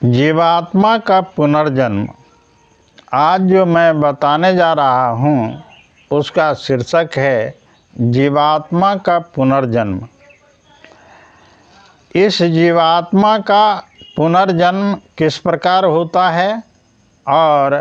जीवात्मा का पुनर्जन्म। आज जो मैं बताने जा रहा हूँ उसका शीर्षक है जीवात्मा का पुनर्जन्म। इस जीवात्मा का पुनर्जन्म किस प्रकार होता है और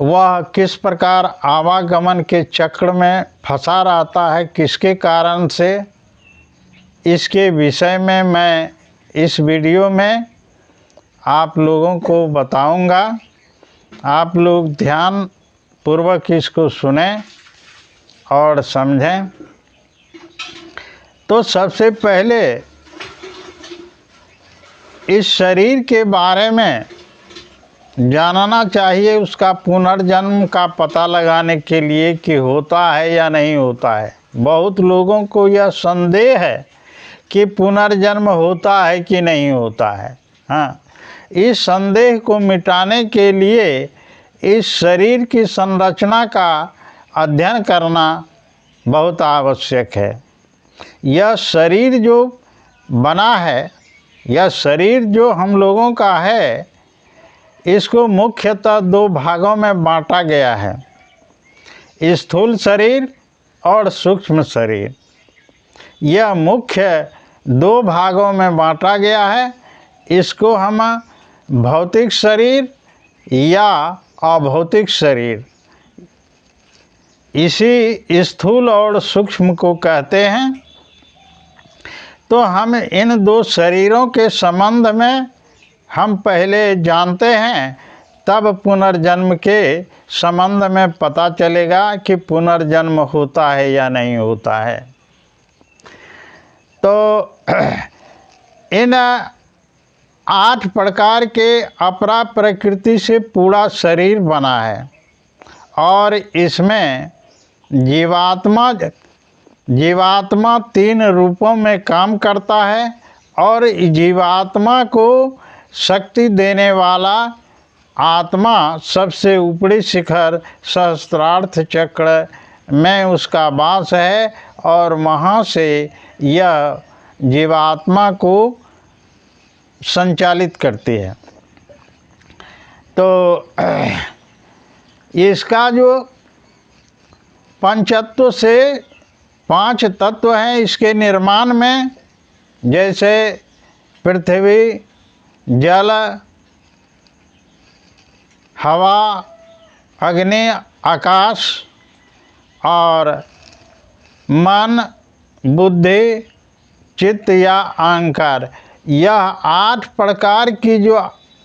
वह किस प्रकार आवागमन के चक्र में फंसा रहता है, किसके कारण से, इसके विषय में मैं इस वीडियो में आप लोगों को बताऊंगा। आप लोग ध्यान पूर्वक इसको सुनें और समझें। तो सबसे पहले इस शरीर के बारे में जानना चाहिए, उसका पुनर्जन्म का पता लगाने के लिए कि होता है या नहीं होता है। बहुत लोगों को यह संदेह है कि पुनर्जन्म होता है कि नहीं होता है। हाँ, इस संदेह को मिटाने के लिए इस शरीर की संरचना का अध्ययन करना बहुत आवश्यक है। यह शरीर जो बना है, यह शरीर जो हम लोगों का है, इसको मुख्यतः दो भागों में बांटा गया है, स्थूल शरीर और सूक्ष्म शरीर। यह मुख्य दो भागों में बांटा गया है। इसको हम भौतिक शरीर या अभौतिक शरीर, इसी स्थूल और सूक्ष्म को कहते हैं। तो हम इन दो शरीरों के संबंध में हम पहले जानते हैं, तब पुनर्जन्म के संबंध में पता चलेगा कि पुनर्जन्म होता है या नहीं होता है। तो इन 8 प्रकार के अपरा प्रकृति से पूरा शरीर बना है और इसमें जीवात्मा 3 रूपों में काम करता है और जीवात्मा को शक्ति देने वाला आत्मा सबसे ऊपरी शिखर सहस्त्रार्थ चक्र में उसका वास है और वहाँ से यह जीवात्मा को संचालित करती है। तो इसका जो पंचतत्व से 5 तत्व हैं इसके निर्माण में, जैसे पृथ्वी, जल, हवा, अग्नि, आकाश और मन, बुद्धि, चित्त या अहंकार। यह 8 प्रकार की जो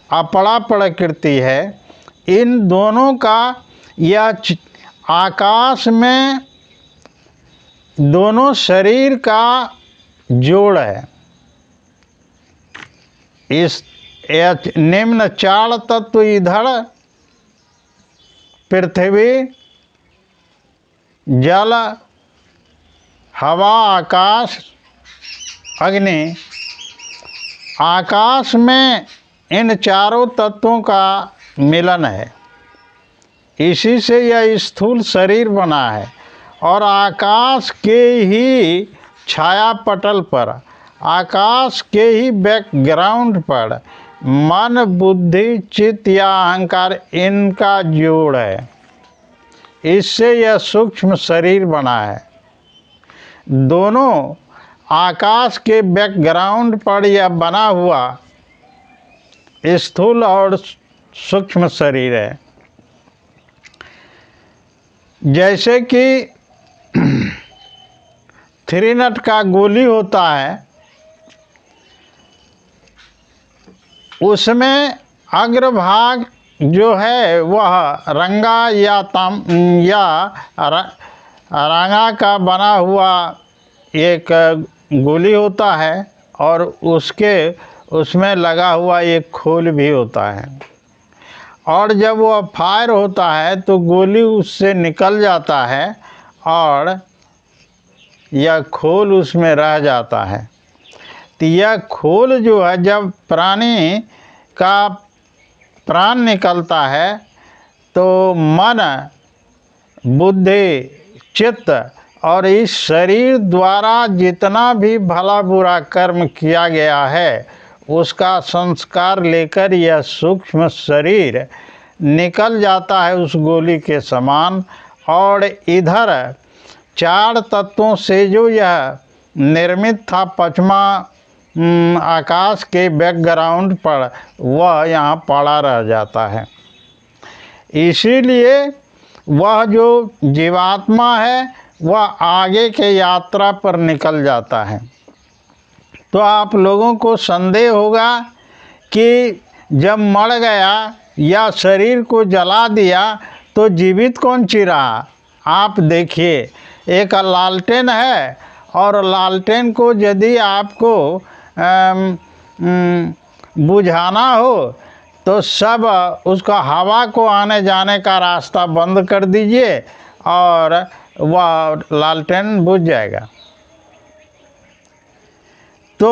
अपरा प्रकृति है, इन दोनों का यह आकाश में दोनों शरीर का जोड़ है। इस निम्न 4 तत्व इधर पृथ्वी, जल, हवा, आकाश, अग्नि। आकाश में इन चारों तत्वों का मिलन है, इसी से यह स्थूल शरीर बना है। और आकाश के ही छाया पटल पर, आकाश के ही बैकग्राउंड पर मन, बुद्धि, चित्त या अहंकार, इनका जोड़ है। इससे यह सूक्ष्म शरीर बना है। दोनों आकाश के बैकग्राउंड पर यह बना हुआ स्थूल और सूक्ष्म शरीर है। जैसे कि 3 नट का गोली होता है, उसमें अग्रभाग जो है वह रंगा या रंगा का बना हुआ एक गोली होता है और उसमें लगा हुआ एक खोल भी होता है। और जब वह फायर होता है तो गोली उससे निकल जाता है और यह खोल उसमें रह जाता है। तो यह खोल जो है, जब प्राणी का प्राण निकलता है तो मन, बुद्धि, चित्त और इस शरीर द्वारा जितना भी भला बुरा कर्म किया गया है उसका संस्कार लेकर यह सूक्ष्म शरीर निकल जाता है उस गोली के समान, और इधर 4 तत्वों से जो यह निर्मित था पचमा आकाश के बैकग्राउंड पर, वह यहाँ पड़ा रह जाता है। इसीलिए वह जो जीवात्मा है वह आगे के यात्रा पर निकल जाता है। तो आप लोगों को संदेह होगा कि जब मर गया या शरीर को जला दिया तो जीवित कौन सी रहा। आप देखिए, एक लालटेन है और लालटेन को यदि आपको बुझाना हो तो सब उसका हवा को आने जाने का रास्ता बंद कर दीजिए और वह लालटेन बुझ जाएगा। तो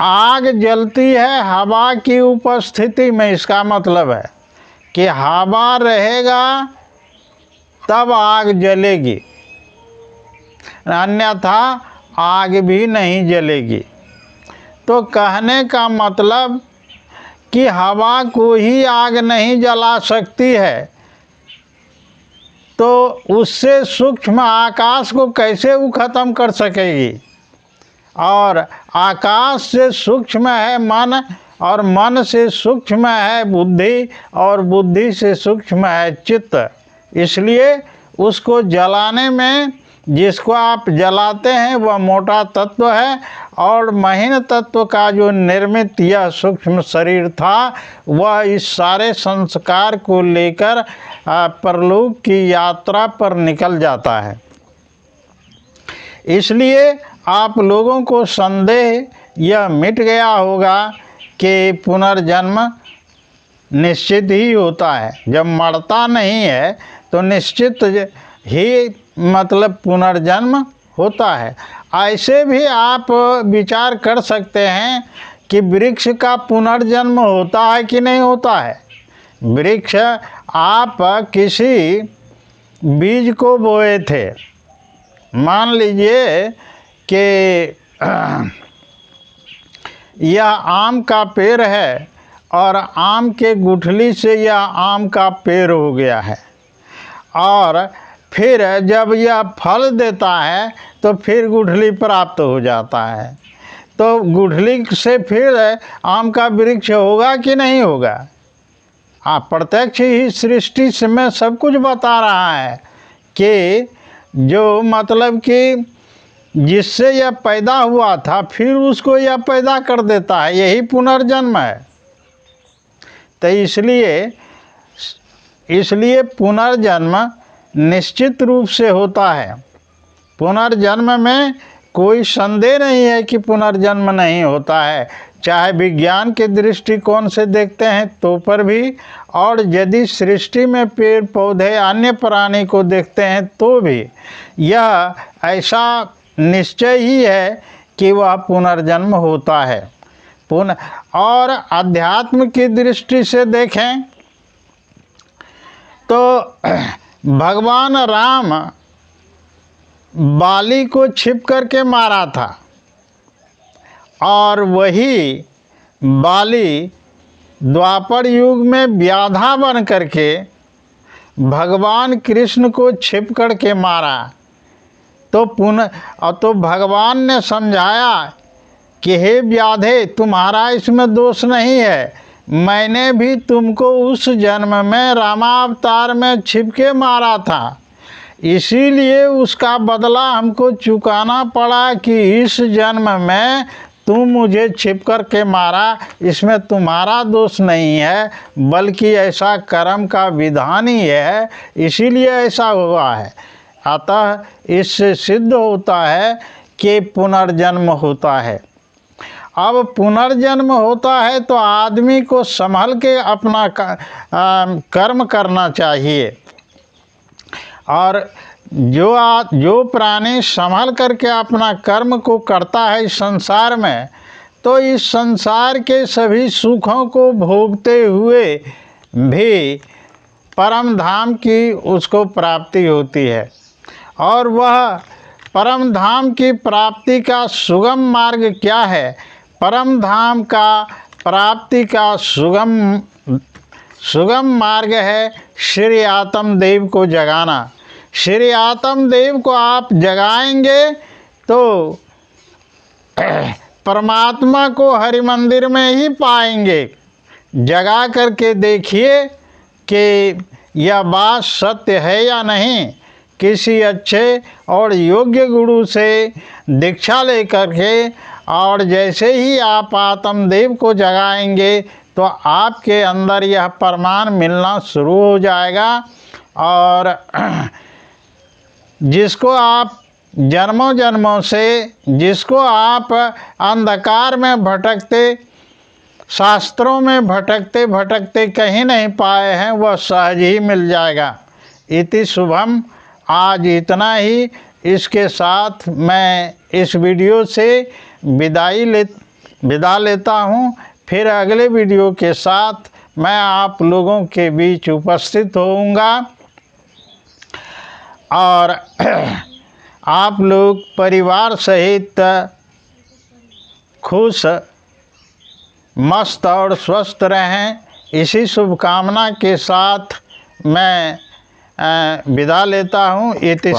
आग जलती है हवा की उपस्थिति में, इसका मतलब है कि हवा रहेगा तब आग जलेगी, अन्यथा आग भी नहीं जलेगी। तो कहने का मतलब कि हवा को ही आग नहीं जला सकती है, तो उससे सूक्ष्म आकाश को कैसे वो ख़त्म कर सकेगी। और आकाश से सूक्ष्म है मन, और मन से सूक्ष्म है बुद्धि, और बुद्धि से सूक्ष्म है चित्त। इसलिए उसको जलाने में, जिसको आप जलाते हैं वह मोटा तत्व है, और महीन तत्व का जो निर्मित यह सूक्ष्म शरीर था वह इस सारे संस्कार को लेकर परलोक की यात्रा पर निकल जाता है। इसलिए आप लोगों को संदेह यह मिट गया होगा कि पुनर्जन्म निश्चित ही होता है। जब मरता नहीं है तो निश्चित ही मतलब पुनर्जन्म होता है। ऐसे भी आप विचार कर सकते हैं कि वृक्ष का पुनर्जन्म होता है कि नहीं होता है। वृक्ष, आप किसी बीज को बोए थे, मान लीजिए कि यह आम का पेड़ है और आम के गुठली से यह आम का पेड़ हो गया है, और फिर जब यह फल देता है तो फिर गुठली प्राप्त हो जाता है। तो गुठली से फिर आम का वृक्ष होगा कि नहीं होगा। आप प्रत्यक्ष ही सृष्टि में सब कुछ बता रहा है कि जो मतलब कि जिससे यह पैदा हुआ था फिर उसको यह पैदा कर देता है, यही पुनर्जन्म है। तो इसलिए पुनर्जन्म निश्चित रूप से होता है। पुनर्जन्म में कोई संदेह नहीं है कि पुनर्जन्म नहीं होता है, चाहे विज्ञान के दृष्टिकोण से देखते हैं तो पर भी, और यदि सृष्टि में पेड़ पौधे अन्य प्राणी को देखते हैं तो भी यह ऐसा निश्चय ही है कि वह पुनर्जन्म होता है। और अध्यात्म की दृष्टि से देखें तो भगवान राम बाली को छिप करके मारा था, और वही बाली द्वापर युग में व्याधा बन करके भगवान कृष्ण को छिप करके मारा। तो भगवान ने समझाया कि हे व्याधे, तुम्हारा इसमें दोष नहीं है, मैंने भी तुमको उस जन्म में रामावतार में छिपके मारा था, इसीलिए उसका बदला हमको चुकाना पड़ा कि इस जन्म में तुम मुझे छिप कर के मारा। इसमें तुम्हारा दोष नहीं है, बल्कि ऐसा कर्म का विधान ही है, इसीलिए ऐसा हुआ है। अतः इससे सिद्ध होता है कि पुनर्जन्म होता है। अब पुनर्जन्म होता है तो आदमी को संभल के अपना कर्म करना चाहिए, और जो प्राणी संभल करके अपना कर्म को करता है इस संसार में, तो इस संसार के सभी सुखों को भोगते हुए भी परम धाम की उसको प्राप्ति होती है। और वह परम धाम की प्राप्ति का सुगम मार्ग क्या है? परम धाम का प्राप्ति का सुगम मार्ग है श्री आत्मदेव को जगाना। श्री आत्मदेव को आप जगाएंगे तो परमात्मा को हरि मंदिर में ही पाएंगे। जगा करके देखिए कि यह बात सत्य है या नहीं। किसी अच्छे और योग्य गुरु से दीक्षा लेकर के और जैसे ही आप आत्मदेव को जगाएंगे तो आपके अंदर यह प्रमाण मिलना शुरू हो जाएगा। और जिसको आप जन्मों जन्मों से, जिसको आप अंधकार में भटकते, शास्त्रों में भटकते भटकते कहीं नहीं पाए हैं, वह सहज ही मिल जाएगा। इति शुभम। आज इतना ही। इसके साथ मैं इस वीडियो से विदा लेता हूँ। फिर अगले वीडियो के साथ मैं आप लोगों के बीच उपस्थित होऊंगा और आप लोग परिवार सहित खुश, मस्त और स्वस्थ रहें। इसी शुभकामना के साथ मैं विदा लेता हूँ। इति